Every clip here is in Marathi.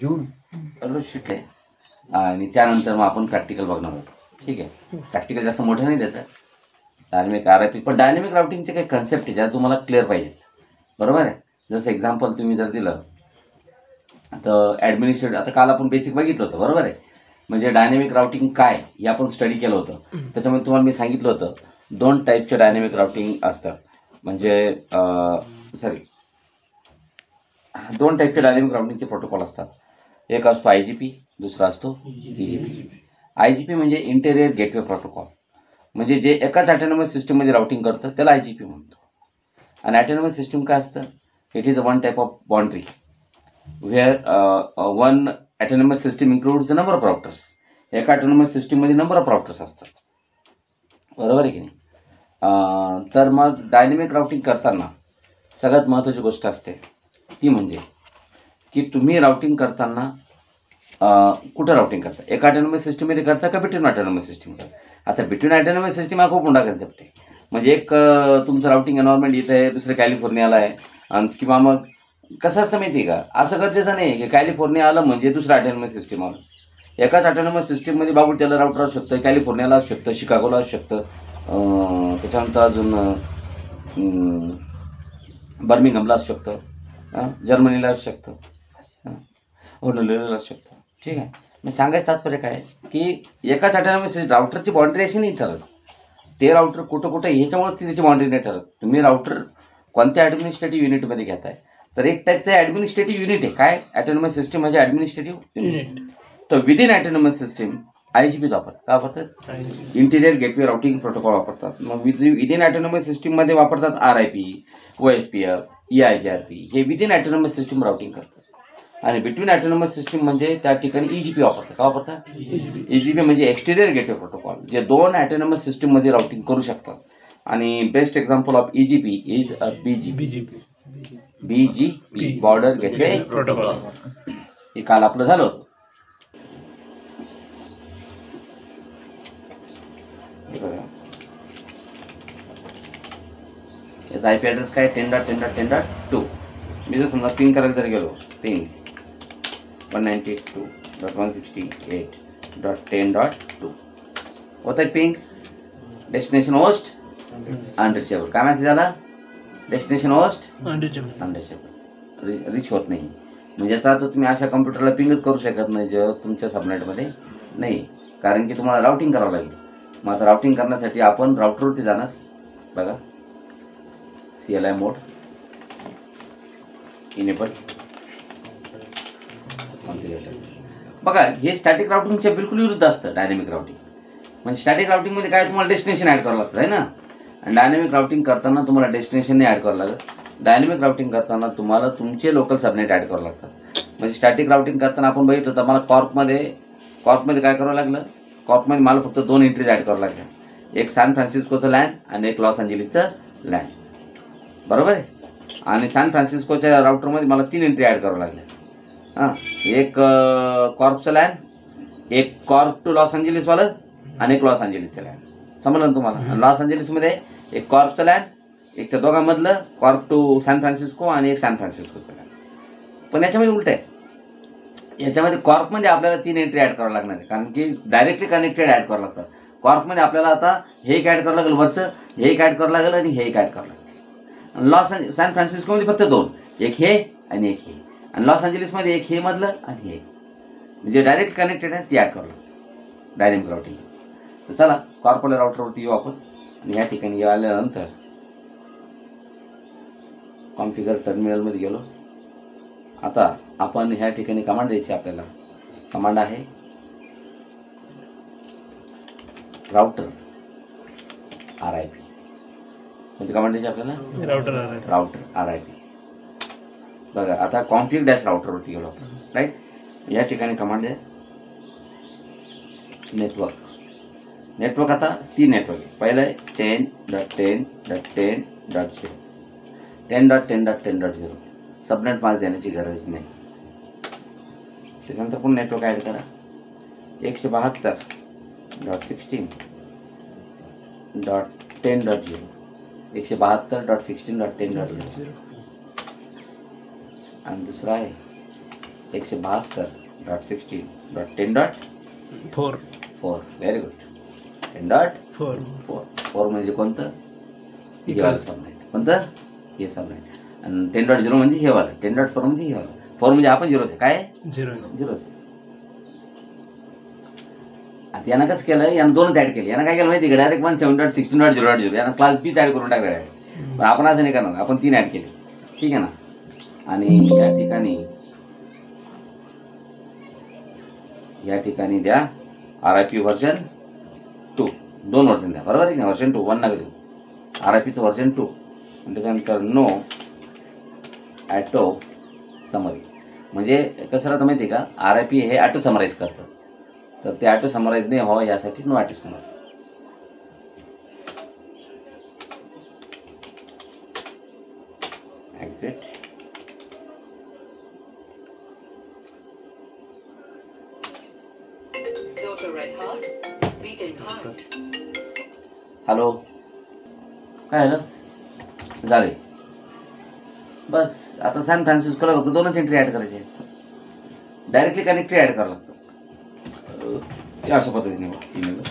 जून शिकले आणि त्यानंतर मग आपण प्रॅक्टिकल बघणार आहोत. ठीक आहे, प्रॅक्टिकल जास्त मोठे नाही द्यायचं, डायनेमिक RIP. पण डायनेमिक राउटिंगचे काही कन्सेप्ट आहे ज्या तुम्हाला क्लिअर पाहिजेत, बरोबर आहे. जसं एक्झाम्पल तुम्ही जर दिलं तर ॲडमिनिस्ट्रेटिव्ह, आता काल आपण बेसिक बघितलं होतं, बरोबर आहे. म्हणजे डायनेमिक राउटिंग काय हे आपण स्टडी केलं होतं. त्याच्यामध्ये तुम्हाला मी सांगितलं होतं 2 टाईपचे डायनेमिक राउटिंग असतात. म्हणजे 2 टाईपचे डायनेमिक राउटिंगचे प्रोटोकॉल असतात. एक असतो IGP, दुसरा असतो EGP. IGP म्हणजे इंटेरियर गेटवे प्रोटोकॉल, म्हणजे जे एकाच ॲटोनॉमस सिस्टममध्ये राउटिंग करतं त्याला IGP म्हणतो. आणि ॲटोनॉमस सिस्टम काय असतं, it is one type of boundary where one autonomous system includes the number of routers. एका ॲटोनॉमस सिस्टममध्ये नंबर ऑफ राउटर्स असतात, बरोबर आहे की नाही. तर मग डायनेमिक राउटिंग करताना सगळ्यात महत्त्वाची गोष्ट असते ती म्हणजे की तुम्ही राउटिंग करताना कुठं राउटिंग करता, एका ॲटोनॉमस सिस्टममध्ये करता का बिटवीन ॲटोनॉमस सिस्टम करता. आता बिटवीन ॲटोनॉमस सिस्टम हा खूप मोठा कन्सेप्ट आहे. म्हणजे एक तुमचं राउटिंग एन्व्हायरमेंट इथं आहे, दुसरं कॅलिफोर्नियाला आहे, आणि किंवा मग कसं असतं माहिती आहे का, असं गरजेचं नाही की कॅलिफोर्निया आलं म्हणजे दुसरं ॲटोनॉमस सिस्टम आलं. एकाच ॲटोनॉमस सिस्टममध्ये बाबूल राउटर असू शकतं, कॅलिफोर्नियाला असू शकतं, शिकागोला असू शकतं, त्याच्यानंतर अजून बर्मिंगहमला असू शकतं, जर्मनीला असू शकतं, होनोलुलूला असू शकतं. ठीक आहे, मी सांगायचं तात्पर्य काय की एकाच ॲटोनॉमस राउटरची बाउंड्री अशी नाही ठरत. ते राउटर कुठं कुठं ह्याच्यामुळे ती त्याची बाउंड्री नाही ठरत. तुम्ही राउटर कोणत्या ॲडमिनिस्ट्रेटिव्ह युनिटमध्ये घेताय, तर एक टाईपचं ॲडमिनिस्ट्रेटिव्ह युनिट आहे. काय ॲटोनॉमस सिस्टम म्हणजे ॲडमिनिस्ट्रेटिव्ह युनिट. तर विदिन ॲटोनॉमस सिस्टम IGP वापरतात. काय वापरतात, इंटिरियर गेटवे राउटिंग प्रोटोकॉल वापरतात. मग विदिन ॲटोनॉमस सिस्टममध्ये वापरतात RIP, OSPF, EIGRP. हे विदिन ॲटोनॉमस सिस्टम राउटिंग करतात. आणि बिटवीन ॲटोनॉमस सिस्टम म्हणजे त्या ठिकाणी EGP वापरतात. काय वापरतात, EGP म्हणजे एक्सटिरियर गेटवे प्रोटोकॉल, जे 2 ॲटोनॉमस सिस्टममध्ये राउटिंग करू शकतात. आणि best example of EGP is BGP, border gateway protocol. हे काल आपलं झालं होतं. याचा IP ॲड्रेस काय, 10.10.10.2. मी जर समजा पिंग करायला जर गेलो, पिंग 192.168.1.10.2 होत आहे पिंग. Destination host unreachable. काय मेसेज आला, डेस्टिनेशन होस्ट अनरिचेबल, रिच होत नाही. म्हणजे याचा अर्थ तुम्ही अशा कम्प्युटरला पिंगच करू शकत नाही जे तुमच्या सबनेटमध्ये नाही, कारण की तुम्हाला राउटिंग करावं लागेल. मग आता राउटिंग करण्यासाठी आपण राउटरवरती जाणार. बघा, CLI मोड इनेबल, बघा हे स्टॅटिक राउटिंगच्या बिलकुल विरुद्ध असतं डायनेमिक राउटिंग. म्हणजे स्टॅटिक राउटिंगमध्ये काय तुम्हाला डेस्टिनेशन ॲड करावं लागतं आहे ना, आणि डायनेमिक राउटिंग करताना तुम्हाला डेस्टिनेशन नाही ॲड करावं लागत. डायनेमिक राउटिंग करताना तुम्हाला तुमचे लोकल सबनेट ॲड करावं लागतात. म्हणजे स्टॅटिक राउटिंग करताना आपण बघितलं तर मला कॉर्पमध्ये काय करावं लागलं, कॉर्पमध्ये मला फक्त 2 एंट्रीज ॲड करावं लागल्या. एक सॅन फ्रान्सिस्कोचं लँड आणि एक लॉस एंजेलिसचं लँड, बरोबर आहे. आणि सॅन फ्रान्सिस्कोच्या राउटरमध्ये मला 3 एंट्री ॲड करावं लागल्या. एक कॉर्पचं लँड, एक कॉर्प टू लॉस एंजेलिसवालं, आणि एक लॉस एंजेलिसचं लँड. समजलं ना तुम्हाला. लॉस एंजेलिसमध्ये एक कॉर्पचं लँड, एक त्या दोघांमधलं कॉर्प टू सॅन फ्रान्सिस्को, आणि एक सॅन फ्रान्सिस्कोचं लँड. पण याच्यामध्ये उलट आहे, याच्यामध्ये कॉर्पमध्ये आपल्याला 3 एंट्री ॲड करावं लागणार आहे, कारण की डायरेक्टली कनेक्टेड ॲड करावं लागतं. कॉर्पमध्ये आपल्याला आता हे एक ॲड करावं लागेल, वरचं हे एक ॲड करावं लागेल, आणि हे एक ॲड करावं लागेल. सॅन फ्रान्सिस्कोमध्ये फक्त 2, एक हे आणि एक हे. आणि लॉस एंजेलिसमध्ये एक हे मधलं आणि हे, म्हणजे डायरेक्ट कनेक्टेड आहे, ती ॲड करावं लागतं डायनेमिक राउटिंग. तर चला कॉर्पोरेट राउटरवरती येऊ आपण. आणि ह्या ठिकाणी आल्यानंतर कॉन्फिगर टर्मिनलमध्ये गेलो. आता आपण ह्या ठिकाणी कमांड द्यायची आपल्याला. कमांड आहे राउटर RIP. कोणती कमांड द्यायची आपल्याला, राउटर RIP. बघा आता कॉन्फिग डॅश राउटरवरती गेलो आपण, राईट. या ठिकाणी कमांड आहे नेटवर्क. आता 3 नेटवर्क आहे. पहिलं आहे 10.10.10.0, 10.10.10.0. सबनेट 5 देण्याची गरज नाही. त्याच्यानंतर पण नेटवर्क ॲड करा 172.16.10.0, 172.16.10.0. आणि दुसरा आहे 172.16.10.4 व्हेरी गुड. 10.4 म्हणजे कोणतं? हे वालं सबनेट. कोणतं? हे सबनेट. आणि 10.0 म्हणजे हे वालं. 10.4 म्हणजे हे वालं. 4 म्हणजे आपण झिरोच आहे. काय? झिरोच आहे. आता यानं कसं केलं, यानं दोनच ॲड केले. यानं काय केलं माहिती आहे का, डायरेक्ट 172.16.0.0 यानं क्लास बीच ॲड करून टाकले आहे. पण आपण असं नाही करणार, आपण 3 ॲड केले. ठीक आहे ना. आणि या ठिकाणी द्या RIP व्हर्जन 2. 2 व्हर्जन द्या. बरोबर आहे की नाही? व्हर्जन 2 1 नका देऊ. RIPचं व्हर्जन 2. आणि त्याच्यानंतर नो ॲटो समरी. म्हणजे कसं राहतं माहिती आहे का, RIP हे ॲटो समराईज करतं. तर ते ॲटो समराईज नाही व्हावं यासाठी no auto summarise. Exit. Hello, काय झालं? झाले. बस आता सॅन फ्रान्सिस्कोला फक्त 2च एंट्री ॲड करायचे. डायरेक्टली कनेक्टरी ॲड करावं लागतं. अशा पद्धतीने ईमेल.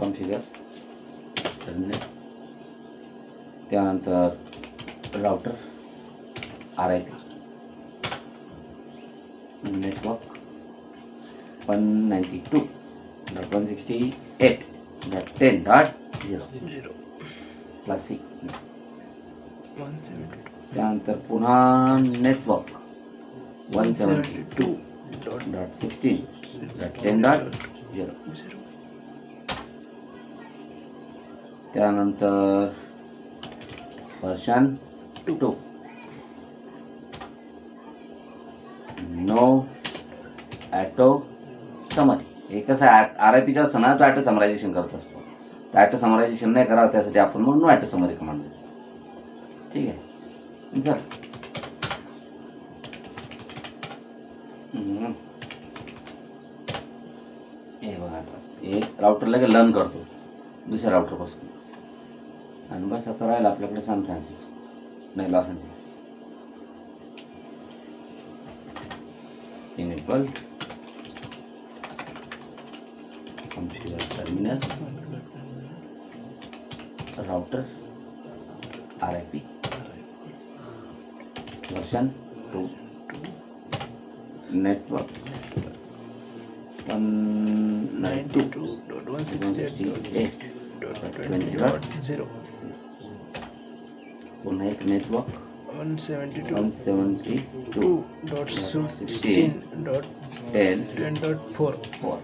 Configure terminal. त्यानंतर राउटर RIP नेटवर्क 192.168.10.0 क्लासिक. त्यानंतर पुन्हा नेटवर्क 172.16.10.0. त्यानंतर व्हर्जन 2. No auto summary. हे कसं RIPच्या असतं ना, तो ॲटो समरायझेशन करत असतो. तर ॲटो समरायझेशन नाही करावं त्यासाठी आपण मग नो ॲटो समरी कमांड देतो. ठीक आहे. चल हे बघा, आता हे राउटर लगेच लर्न करतो दुसऱ्या राउटरपासून. आणि बस आता राहिलं आपल्याकडे सॅन फ्रान्सिस्को नाही Los Angeles. Enable configure terminal router RIP version 2 network 192.168.20.0. पुन्हा एक नेटवर्क 172.16.10.4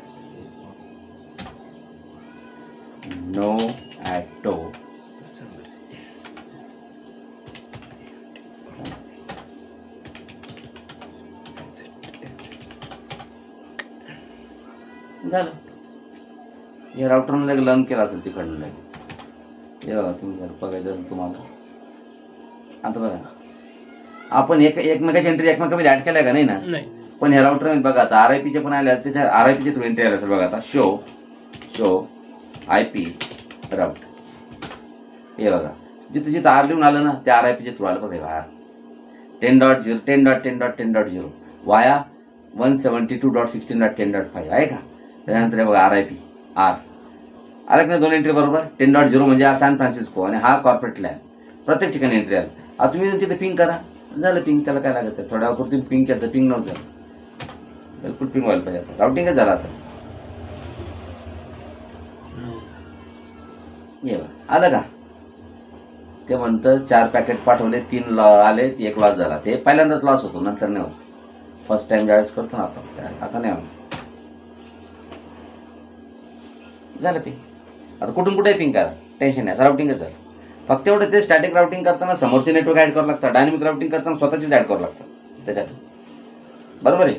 नो ॲटो झालं. या राउटरनं लगेच लर्न केला असेल तिकडनं लगेच. हे बघा, तुम्ही जर बघायचं असेल तुम्हाला. आता बघा, आपण एकमेकाची एंट्री एकमेकामध्ये ॲड केल्या का नाही ना? पण ह्या राउटरमध्ये बघा आता RIPचे पण आले, त्याच्या RIPचे थ्रू एंट्री आले असेल. बघा आता शो IP राउट. हे बघा, जिथं R लिहून आलं ना ते RIPचे थ्रू आलं. बघा बाहेर 10.0 10.10.10.0 वाया 172.16.10.5 आहे का? त्यानंतर हे बघा RIP R आलं की नाही 2 एंट्री बरोबर. 10.0 म्हणजे हा सॅन फ्रान्सिस्को आणि हा कॉर्पोरेट लँड. प्रत्येक ठिकाणी एंट्री आली. आता तुम्ही तिथे पिंग करा, झालं पिंग. त्याला काय लागत आहे, थोड्या वेळापूर्वी तुम्ही पिंग केलं तर पिंग नव्हतं झालं. बिलकुल पिंग व्हायला पाहिजे. आता राउटिंगच झालं. आता ये आलं का? ते म्हणतं 4 पॅकेट पाठवले, 3 आले, 1 लॉस झाला. ते पहिल्यांदाच लॉस होतो, नंतर नाही होत. फर्स्ट टाइम ज्यावेळेस करतो ना आपण, आता नाही होणार. झालं पिंग. आता कुठून कुठे पिंग करा, टेन्शन नाही. आता राउटिंगच झालं. फक्त एवढं ते स्टॅटिक राउटिंग करताना समोरचे नेटवर्क ॲड करावं लागतं. डायनॅमिक राउटिंग करताना स्वतःचीच ॲड करावं लागतं त्याच्यात. बरोबर आहे.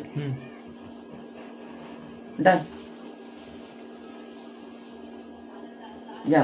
डन. या